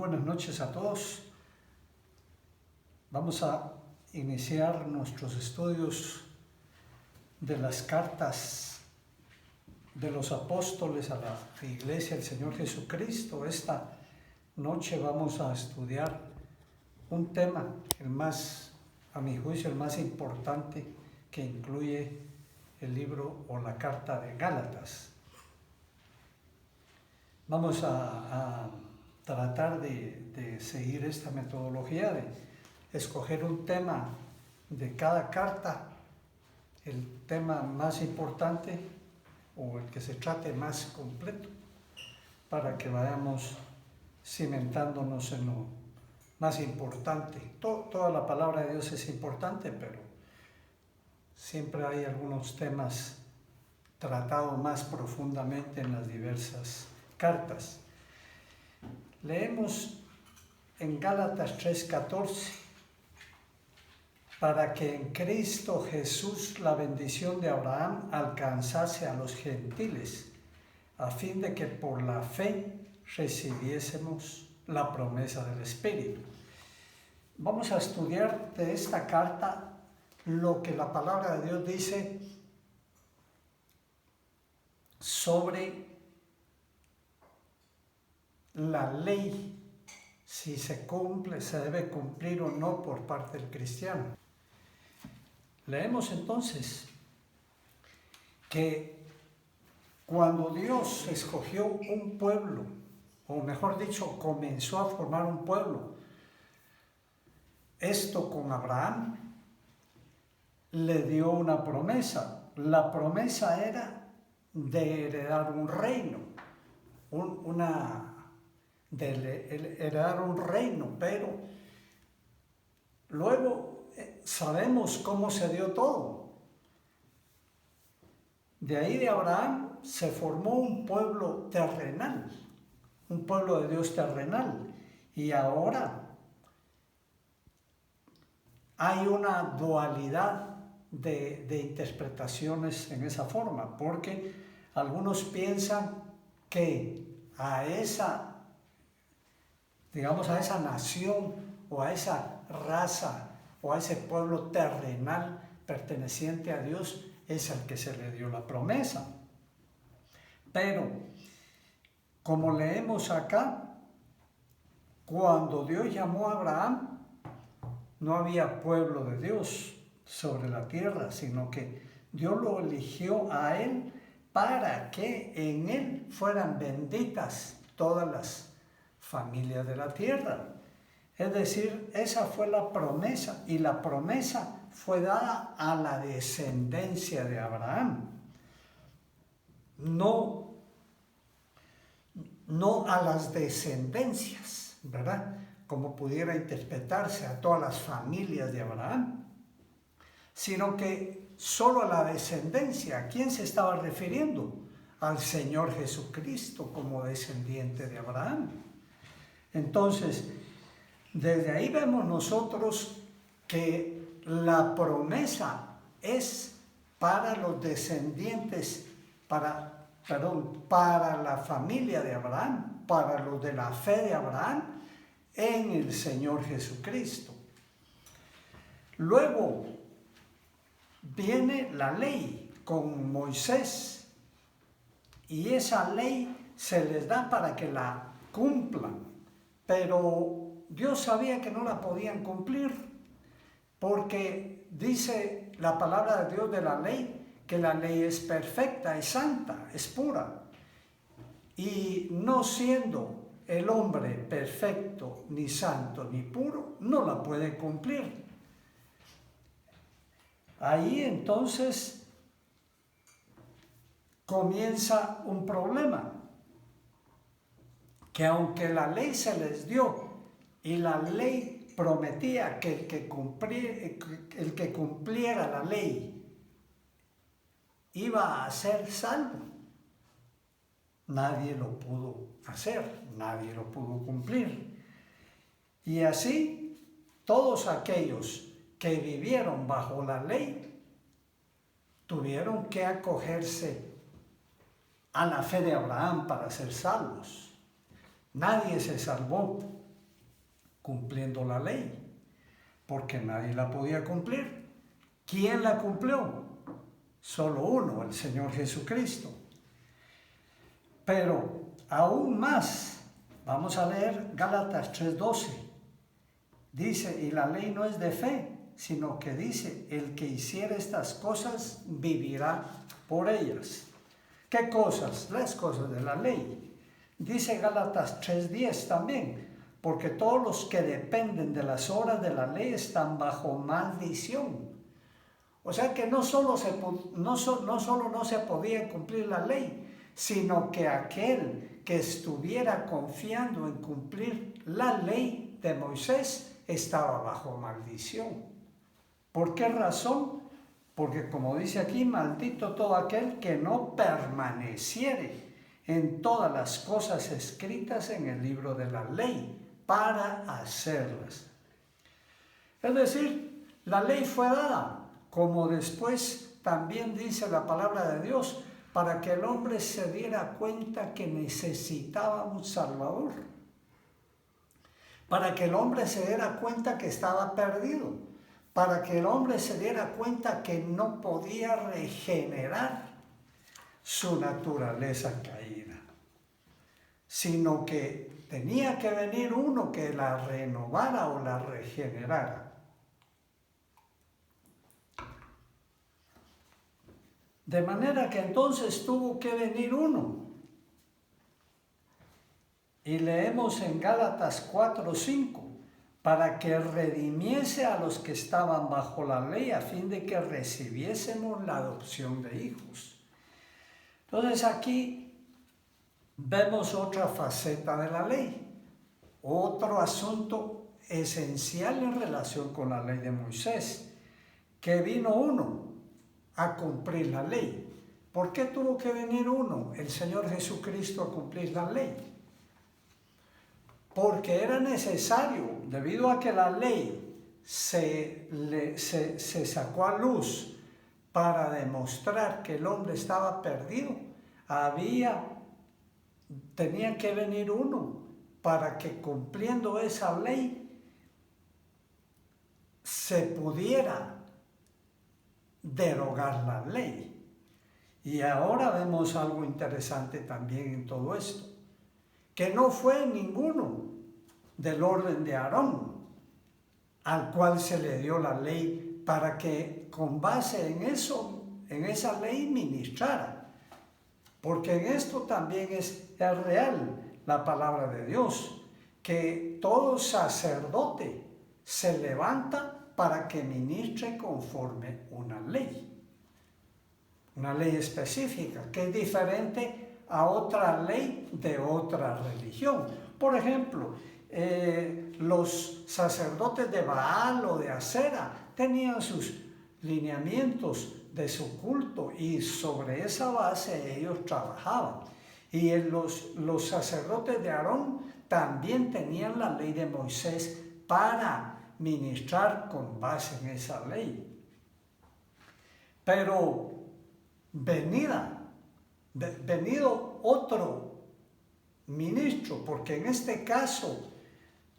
buenas noches a todos. Vamos a iniciar nuestros estudios de las cartas de los apóstoles a la Iglesia del Señor Jesucristo. Esta noche vamos a estudiar un tema, a mi juicio, el más importante que incluye el libro o la carta de Gálatas. Vamos a tratar de seguir esta metodología de escoger un tema de cada carta, el tema más importante o el que se trate más completo, para que vayamos cimentándonos en lo más importante. Toda la palabra de Dios es importante, pero siempre hay algunos temas tratados más profundamente en las diversas cartas. Leemos en Gálatas 3:14: para que en Cristo Jesús la bendición de Abraham alcanzase a los gentiles, a fin de que por la fe recibiésemos la promesa del Espíritu. Vamos a estudiar de esta carta lo que la palabra de Dios dice sobre la ley, si se cumple, se debe cumplir o no por parte del cristiano. Leemos entonces que cuando Dios escogió un pueblo, o mejor dicho, comenzó a formar un pueblo, esto con Abraham, le dio una promesa. La promesa era de heredar un reino, heredar un reino, pero luego sabemos cómo se dio todo. De ahí de Abraham se formó un pueblo terrenal, un pueblo de Dios terrenal, y ahora hay una dualidad de interpretaciones en esa forma, porque algunos piensan que a esa nación o a esa raza o a ese pueblo terrenal perteneciente a Dios es al que se le dio la promesa. Pero, como leemos acá, cuando Dios llamó a Abraham, no había pueblo de Dios sobre la tierra, sino que Dios lo eligió a él para que en él fueran benditas todas las familias de la tierra. Es decir, esa fue la promesa, y la promesa fue dada a la descendencia de Abraham, no a las descendencias, ¿verdad? Como pudiera interpretarse a todas las familias de Abraham, sino que solo a la descendencia. ¿A quién se estaba refiriendo? Al Señor Jesucristo como descendiente de Abraham. Entonces, desde ahí vemos nosotros que la promesa es para los descendientes, para la familia de Abraham, para los de la fe de Abraham en el Señor Jesucristo. Luego viene la ley con Moisés, y esa ley se les da para que la cumplan, pero Dios sabía que no la podían cumplir, porque dice la palabra de Dios de la ley que la ley es perfecta, es santa, es pura, y no siendo el hombre perfecto, ni santo, ni puro, no la puede cumplir. Ahí entonces comienza un problema, que aunque la ley se les dio y la ley prometía que el que cumpliera la ley iba a ser salvo, nadie lo pudo hacer, nadie lo pudo cumplir. Y así todos aquellos que vivieron bajo la ley tuvieron que acogerse a la fe de Abraham para ser salvos. Nadie se salvó cumpliendo la ley, porque nadie la podía cumplir. ¿Quién la cumplió? Solo uno, el Señor Jesucristo. Pero aún más, vamos a leer Gálatas 3:12. Dice, y la ley no es de fe, sino que dice, el que hiciera estas cosas vivirá por ellas. ¿Qué cosas? Las cosas de la ley. Dice Gálatas 3:10 también, porque todos los que dependen de las obras de la ley están bajo maldición. O sea que no solo no se podía cumplir la ley, sino que aquel que estuviera confiando en cumplir la ley de Moisés estaba bajo maldición. ¿Por qué razón? Porque como dice aquí, maldito todo aquel que no permaneciere en todas las cosas escritas en el libro de la ley para hacerlas. Es decir, la ley fue dada, como después también dice la palabra de Dios, para que el hombre se diera cuenta que necesitaba un Salvador, para que el hombre se diera cuenta que estaba perdido, para que el hombre se diera cuenta que no podía regenerar su naturaleza caída, sino que tenía que venir uno que la renovara o la regenerara. De manera que entonces tuvo que venir uno. Y leemos en Gálatas 4:5, para que redimiese a los que estaban bajo la ley, a fin de que recibiésemos la adopción de hijos. Entonces aquí vemos otra faceta de la ley, otro asunto esencial en relación con la ley de Moisés, que vino uno a cumplir la ley. ¿Por qué tuvo que venir uno, el Señor Jesucristo, a cumplir la ley? Porque era necesario, debido a que la ley se sacó a luz para demostrar que el hombre estaba perdido, tenía que venir uno para que cumpliendo esa ley se pudiera derogar la ley. Y ahora vemos algo interesante también en todo esto, que no fue ninguno del orden de Aarón al cual se le dio la ley para que con base en eso, en esa ley ministrara, porque en esto también es real la palabra de Dios, que todo sacerdote se levanta para que ministre conforme una ley específica, que es diferente a otra ley de otra religión. Por ejemplo, los sacerdotes de Baal o de Acera tenían sus lineamientos de su culto y sobre esa base ellos trabajaban. Y los sacerdotes de Aarón también tenían la ley de Moisés para ministrar con base en esa ley. Pero venido otro ministro, porque en este caso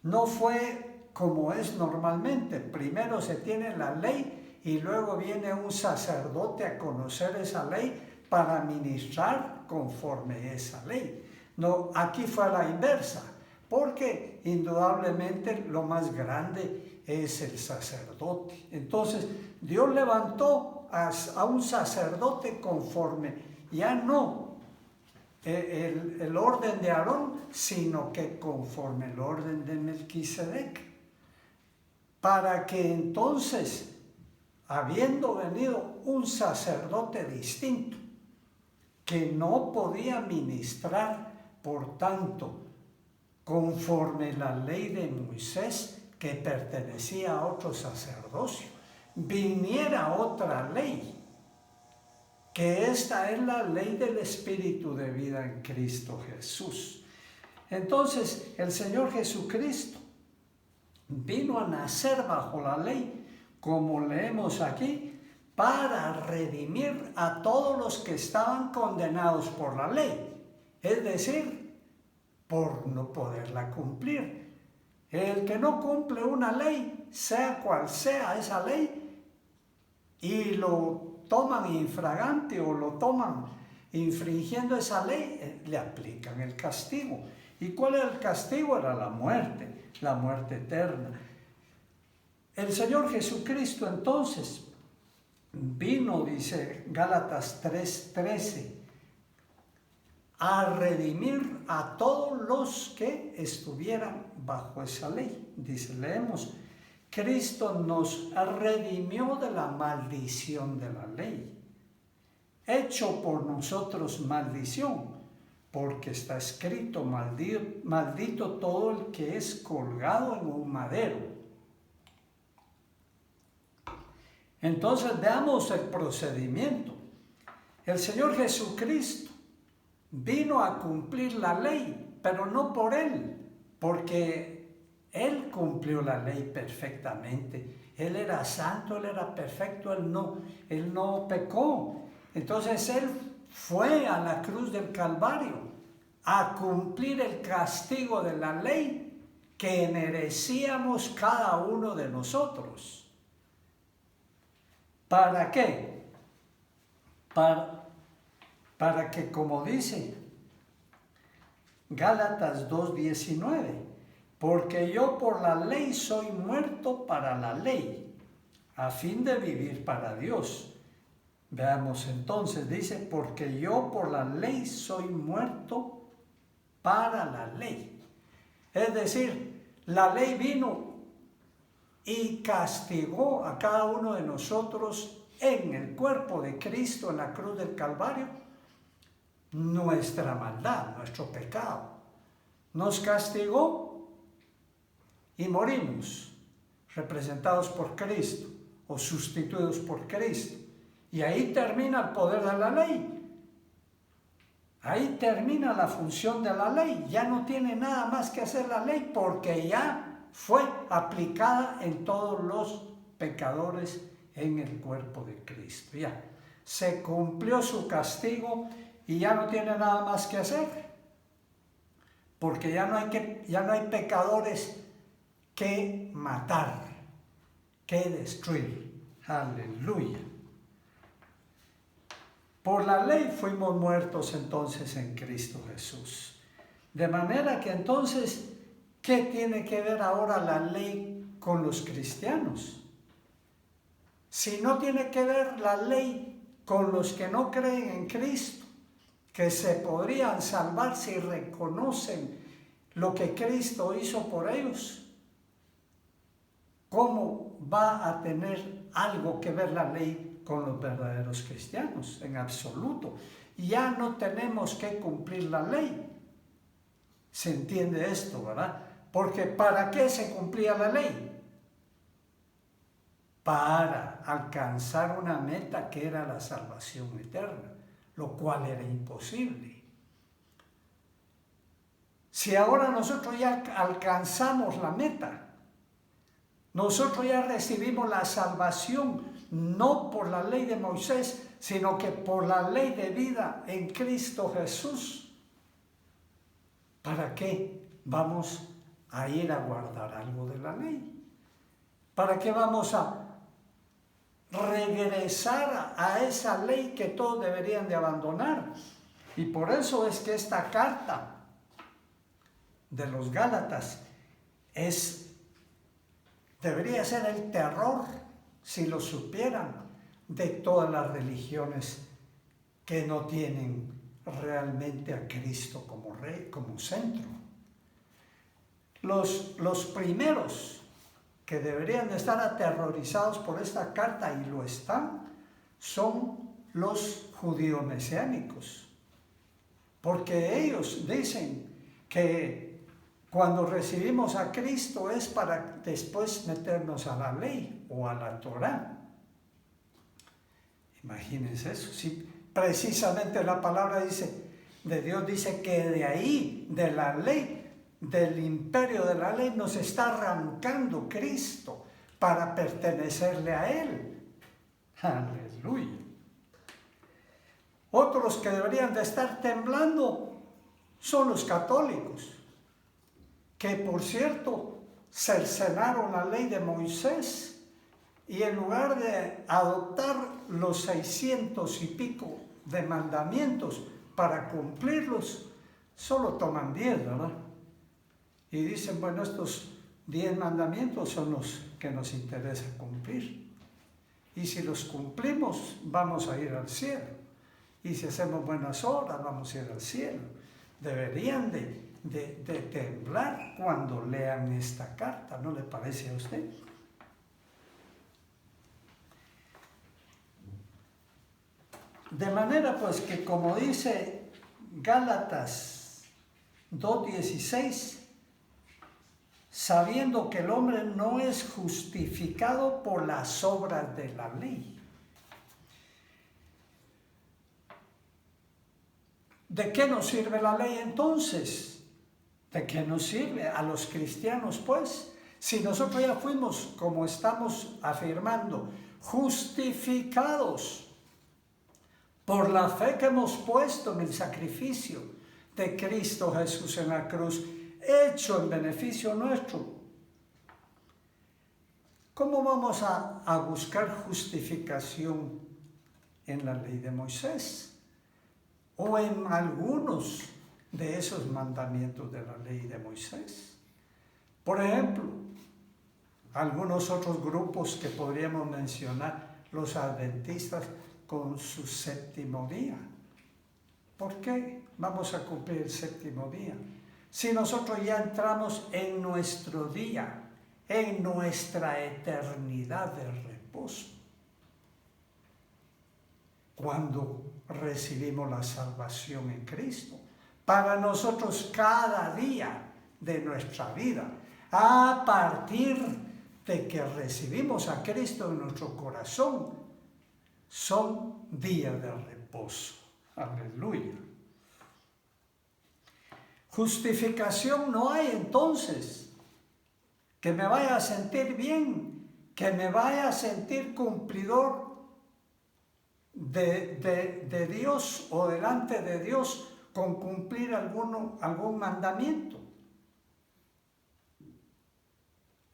no fue como es normalmente. Primero se tiene la ley y luego viene un sacerdote a conocer esa ley para ministrar conforme a esa ley. No, aquí fue a la inversa, porque indudablemente lo más grande es el sacerdote. Entonces Dios levantó a un sacerdote conforme ya no el orden de Aarón, sino que conforme el orden de Melquisedec, para que entonces, habiendo venido un sacerdote distinto, que no podía ministrar, por tanto, conforme la ley de Moisés, que pertenecía a otro sacerdocio, viniera otra ley, que esta es la ley del Espíritu de vida en Cristo Jesús. Entonces, el Señor Jesucristo vino a nacer bajo la ley, como leemos aquí, para redimir a todos los que estaban condenados por la ley, es decir, por no poderla cumplir. El que no cumple una ley, sea cual sea esa ley, y lo toman infragante o lo toman infringiendo esa ley, le aplican el castigo. ¿Y cuál era el castigo? Era la muerte eterna. El Señor Jesucristo entonces vino, dice Gálatas 3:13, a redimir a todos los que estuvieran bajo esa ley. Dice, leemos, Cristo nos redimió de la maldición de la ley, hecho por nosotros maldición, porque está escrito, maldito todo el que es colgado en un madero. Entonces veamos el procedimiento. El Señor Jesucristo vino a cumplir la ley, pero no por Él, porque Él cumplió la ley perfectamente. Él era santo, Él era perfecto, Él no pecó. Entonces Él fue a la cruz del Calvario a cumplir el castigo de la ley que merecíamos cada uno de nosotros. ¿Para qué? Para que, como dice Gálatas 2:19, porque yo por la ley soy muerto para la ley, a fin de vivir para Dios. Veamos entonces, dice, porque yo por la ley soy muerto para la ley. Es decir, la ley vino y castigó a cada uno de nosotros en el cuerpo de Cristo en la cruz del Calvario nuestra maldad, nuestro pecado. Nos castigó y morimos, representados por Cristo o sustituidos por Cristo. Y ahí termina el poder de la ley. Ahí termina la función de la ley. Ya no tiene nada más que hacer la ley porque ya fue aplicada en todos los pecadores en el cuerpo de Cristo. Ya se cumplió su castigo y ya no tiene nada más que hacer, porque ya no hay pecadores que matar, que destruir. Aleluya. Por la ley fuimos muertos entonces en Cristo Jesús. De manera que entonces, ¿qué tiene que ver ahora la ley con los cristianos? Si no tiene que ver la ley con los que no creen en Cristo, que se podrían salvar si reconocen lo que Cristo hizo por ellos, ¿cómo va a tener algo que ver la ley con los verdaderos cristianos? En absoluto. Ya no tenemos que cumplir la ley. ¿Se entiende esto, verdad? Porque ¿para qué se cumplía la ley? Para alcanzar una meta que era la salvación eterna, lo cual era imposible. Si ahora nosotros ya alcanzamos la meta, nosotros ya recibimos la salvación, no por la ley de Moisés, sino que por la ley de vida en Cristo Jesús. ¿Para qué vamos a ir a guardar algo de la ley? ¿Para qué vamos a regresar a esa ley que todos deberían de abandonar? Y por eso es que esta carta de los Gálatas debería ser el terror, si lo supieran, de todas las religiones que no tienen realmente a Cristo como rey, como centro. Los primeros que deberían de estar aterrorizados por esta carta, y lo están, son los judíos mesiánicos, porque ellos dicen que cuando recibimos a Cristo es para después meternos a la ley o a la Torá. Imagínense eso. Sí, precisamente la palabra de Dios dice que de ahí, de la ley, del imperio de la ley, nos está arrancando Cristo para pertenecerle a Él. Aleluya. Otros que deberían de estar temblando son los católicos, que por cierto cercenaron la ley de Moisés y en lugar de adoptar los 600 y pico de mandamientos para cumplirlos, solo toman 10, ¿verdad? Y dicen, bueno, estos 10 mandamientos son los que nos interesa cumplir. Y si los cumplimos, vamos a ir al cielo. Y si hacemos buenas obras, vamos a ir al cielo. Deberían de temblar cuando lean esta carta, ¿no le parece a usted? De manera pues que, como dice Gálatas 2:16, sabiendo que el hombre no es justificado por las obras de la ley. ¿De qué nos sirve la ley entonces? ¿De qué nos sirve a los cristianos, pues? Si nosotros ya fuimos, como estamos afirmando, justificados por la fe que hemos puesto en el sacrificio de Cristo Jesús en la cruz, hecho en beneficio nuestro, ¿cómo vamos a buscar justificación en la ley de Moisés? O en algunos de esos mandamientos de la ley de Moisés. Por ejemplo, algunos otros grupos que podríamos mencionar, los adventistas con su séptimo día. ¿Por qué vamos a cumplir el séptimo día? Si nosotros ya entramos en nuestro día, en nuestra eternidad de reposo, cuando recibimos la salvación en Cristo, para nosotros cada día de nuestra vida, a partir de que recibimos a Cristo en nuestro corazón, son días de reposo. Aleluya. Justificación no hay entonces. Que me vaya a sentir bien, que me vaya a sentir cumplidor de Dios o delante de Dios con cumplir algún mandamiento.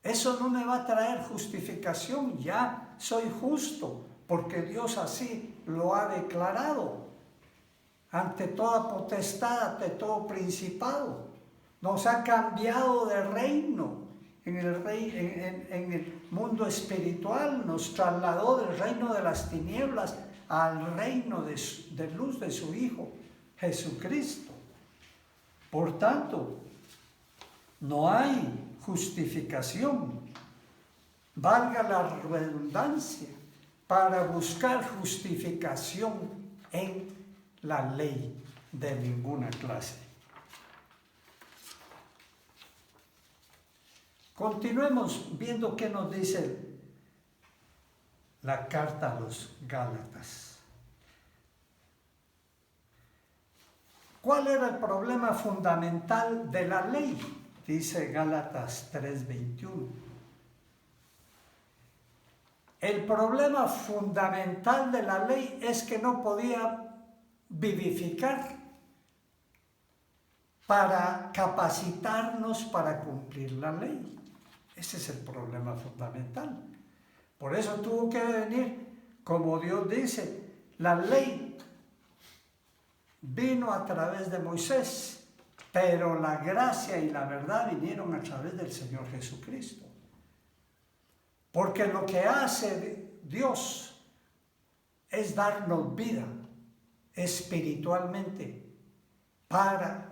Eso no me va a traer justificación. Ya soy justo porque Dios así lo ha declarado. Ante toda potestad, ante todo principado, nos ha cambiado de reino. En el mundo espiritual nos trasladó del reino de las tinieblas al reino de luz de su Hijo, Jesucristo. Por tanto, no hay justificación, valga la redundancia, para buscar justificación en la ley de ninguna clase. Continuemos viendo qué nos dice la carta a los Gálatas. ¿Cuál era el problema fundamental de la ley? Dice Gálatas 3:21. El problema fundamental de la ley es que no podía vivificar para capacitarnos para cumplir la ley. Ese es el problema fundamental. Por eso tuvo que venir, como Dios dice, la ley vino a través de Moisés, pero la gracia y la verdad vinieron a través del Señor Jesucristo. Porque lo que hace Dios es darnos vida espiritualmente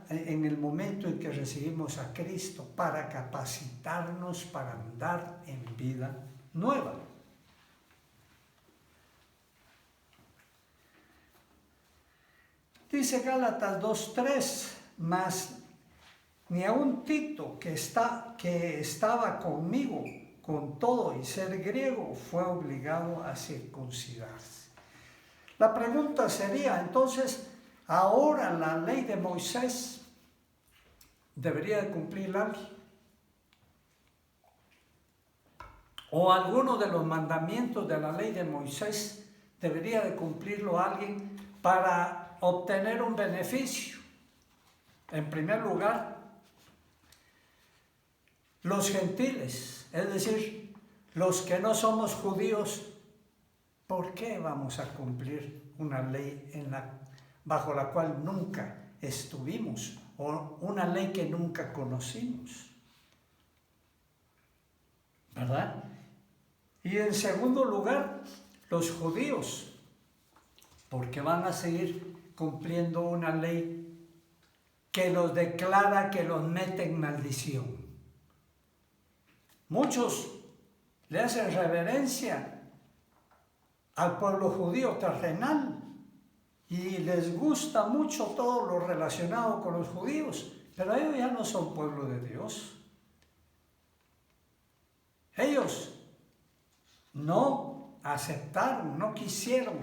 en el momento en que recibimos a Cristo, para capacitarnos para andar en vida nueva. Dice Gálatas 2:3, mas ni aun Tito, que estaba conmigo con todo y ser griego, fue obligado a circuncidarse. La pregunta sería, entonces, ahora la ley de Moisés debería de cumplirla alguien, o alguno de los mandamientos de la ley de Moisés debería de cumplirlo alguien para obtener un beneficio. En primer lugar, los gentiles, es decir, los que no somos judíos, ¿por qué vamos a cumplir una ley bajo la cual nunca estuvimos o una ley que nunca conocimos? ¿Verdad? Y en segundo lugar, los judíos, porque van a seguir cumpliendo una ley que los declara, que los mete en maldición. Muchos le hacen reverencia al pueblo judío terrenal y les gusta mucho todo lo relacionado con los judíos, pero ellos ya no son pueblo de Dios. Ellos no aceptaron, no quisieron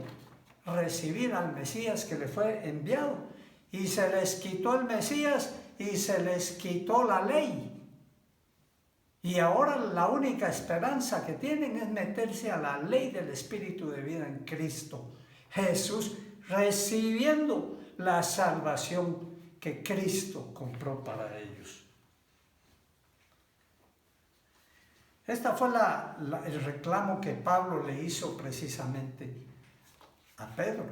recibir al Mesías que le fue enviado, y se les quitó el Mesías y se les quitó la ley. Y ahora la única esperanza que tienen es meterse a la ley del Espíritu de vida en Cristo Jesús, recibiendo la salvación que Cristo compró para ellos. Este fue el reclamo que Pablo le hizo precisamente a Pedro.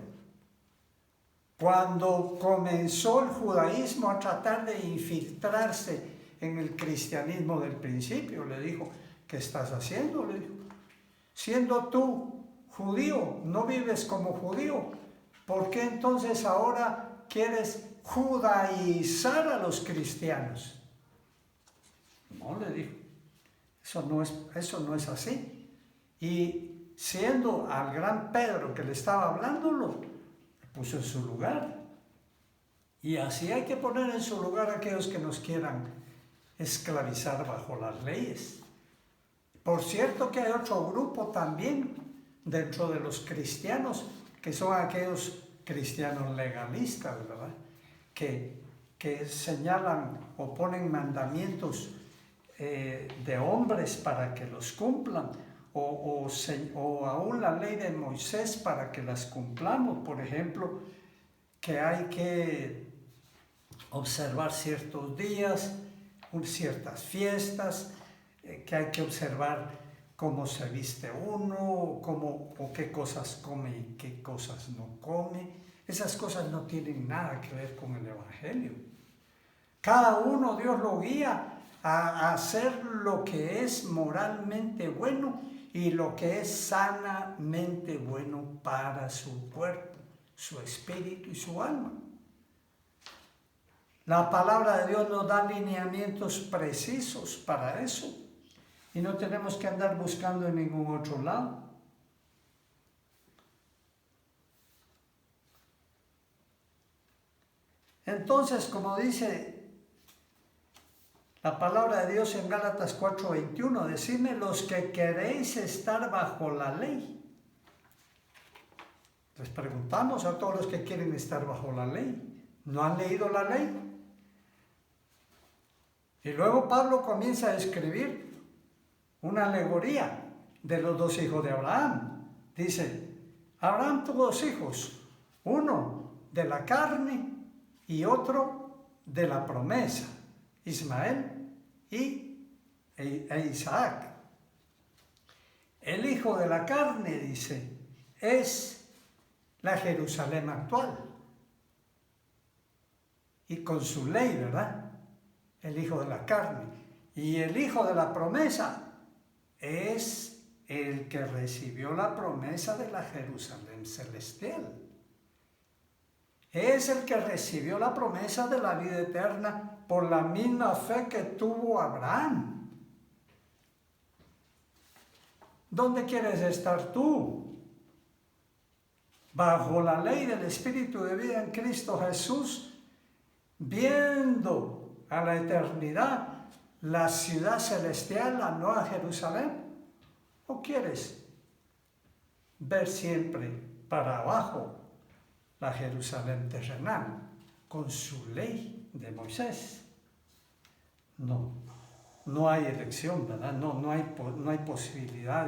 Cuando comenzó el judaísmo a tratar de infiltrarse en el cristianismo del principio, le dijo: ¿qué estás haciendo? Le dijo: siendo tú judío, no vives como judío, ¿por qué entonces ahora quieres judaizar a los cristianos? No, le dijo, eso no es así. Y siendo al gran Pedro que le estaba hablando, lo puso en su lugar. Y así hay que poner en su lugar a aquellos que nos quieran esclavizar bajo las leyes. Por cierto que hay otro grupo también dentro de los cristianos, que son aquellos cristianos legalistas, ¿verdad? Que señalan o ponen mandamientos de hombres para que los cumplan, o aún la ley de Moisés para que las cumplamos. Por ejemplo, que hay que observar ciertos días, ciertas fiestas, que hay que observar cómo se viste uno, o qué cosas come y qué cosas no come. Esas cosas no tienen nada que ver con el Evangelio. Cada uno Dios lo guía a hacer lo que es moralmente bueno y lo que es sanamente bueno para su cuerpo, su espíritu y su alma. La palabra de Dios nos da lineamientos precisos para eso y no tenemos que andar buscando en ningún otro lado. Entonces, como dice la palabra de Dios en Gálatas 4:21, decidme los que queréis estar bajo la ley. Les preguntamos a todos los que quieren estar bajo la ley, ¿no han leído la ley? Y luego Pablo comienza a escribir una alegoría de los dos hijos de Abraham. Dice: Abraham tuvo dos hijos, uno de la carne y otro de la promesa, Ismael e Isaac. El hijo de la carne, dice, es la Jerusalén actual, y con su ley, ¿verdad? El hijo de la carne. Y el hijo de la promesa es el que recibió la promesa de la Jerusalén celestial. Es el que recibió la promesa de la vida eterna por la misma fe que tuvo Abraham. ¿Dónde quieres estar tú? ¿Bajo la ley del Espíritu de vida en Cristo Jesús, viendo a la eternidad la ciudad celestial, la nueva Jerusalén? ¿O quieres ver siempre para abajo la Jerusalén terrenal con su ley de Moisés? No hay elección, ¿verdad? No hay posibilidad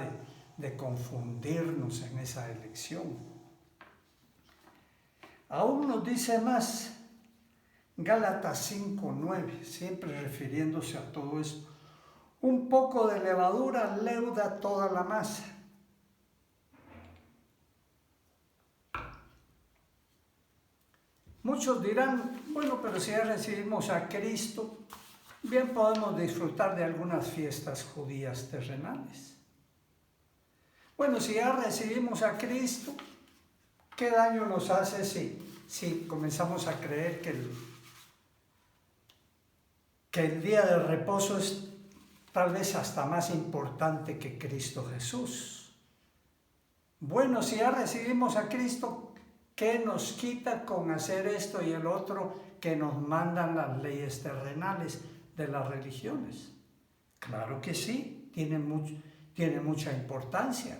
de confundirnos en esa elección. Aún nos dice más Gálatas 5:9, siempre refiriéndose a todo esto. Un poco de levadura leuda toda la masa. Muchos dirán, bueno, pero si ya recibimos a Cristo, bien podemos disfrutar de algunas fiestas judías terrenales. Bueno, si ya recibimos a Cristo, ¿qué daño nos hace si comenzamos a creer que el día de reposo es tal vez hasta más importante que Cristo Jesús? Bueno, si ya recibimos a Cristo, ¿qué nos quita con hacer esto y el otro que nos mandan las leyes terrenales de las religiones? Claro que sí, tiene mucha importancia.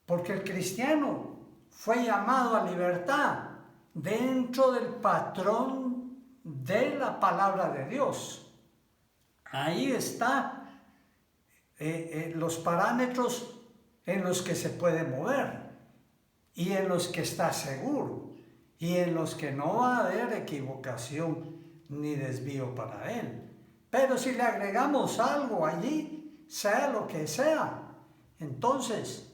Porque el cristiano fue llamado a libertad dentro del patrón de la palabra de Dios. Ahí está los parámetros en los que se puede mover y en los que está seguro y en los que no va a haber equivocación ni desvío para él. Pero si le agregamos algo allí, sea lo que sea, entonces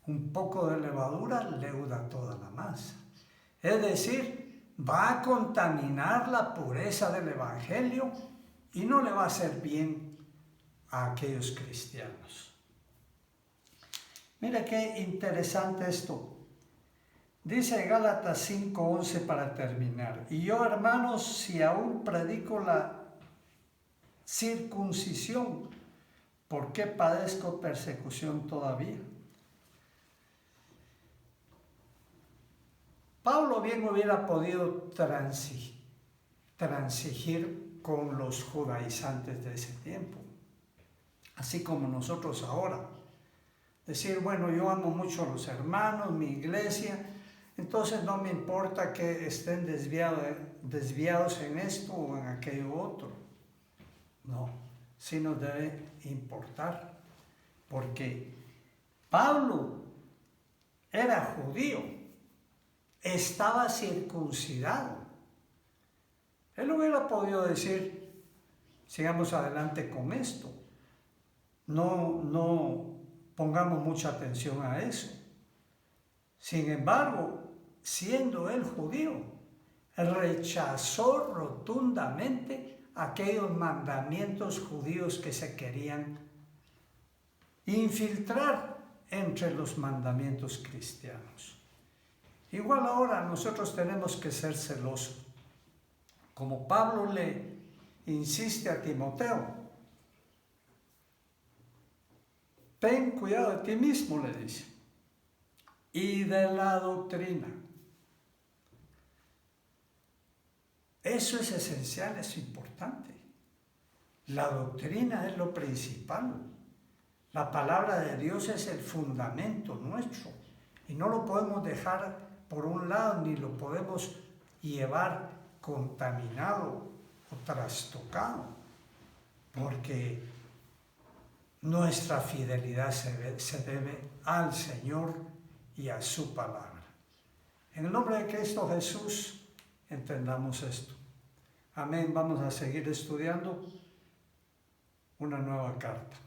un poco de levadura leuda toda la masa. Es decir, va a contaminar la pureza del Evangelio y no le va a hacer bien a aquellos cristianos. Mira qué interesante esto. Dice Gálatas 5:11 para terminar. Y yo, hermanos, si aún predico la circuncisión, ¿por qué padezco persecución todavía? Pablo bien hubiera podido transigir con los judaizantes de ese tiempo, así como nosotros ahora. Decir, bueno, yo amo mucho a los hermanos, mi iglesia, entonces no me importa que estén desviados en esto o en aquello otro. No, sí nos debe importar, porque Pablo era judío, estaba circuncidado. Él hubiera podido decir, sigamos adelante con esto, no pongamos mucha atención a eso. Sin embargo, siendo él judío, rechazó rotundamente aquellos mandamientos judíos que se querían infiltrar entre los mandamientos cristianos. Igual ahora nosotros tenemos que ser celosos. Como Pablo le insiste a Timoteo, ten cuidado de ti mismo, le dice, y de la doctrina. Eso es esencial, es importante. La doctrina es lo principal. La palabra de Dios es el fundamento nuestro y no lo podemos dejar por un lado ni lo podemos llevar contaminado o trastocado, porque nuestra fidelidad se debe al Señor y a su palabra. En el nombre de Cristo Jesús, entendamos esto. Amén. Vamos a seguir estudiando una nueva carta.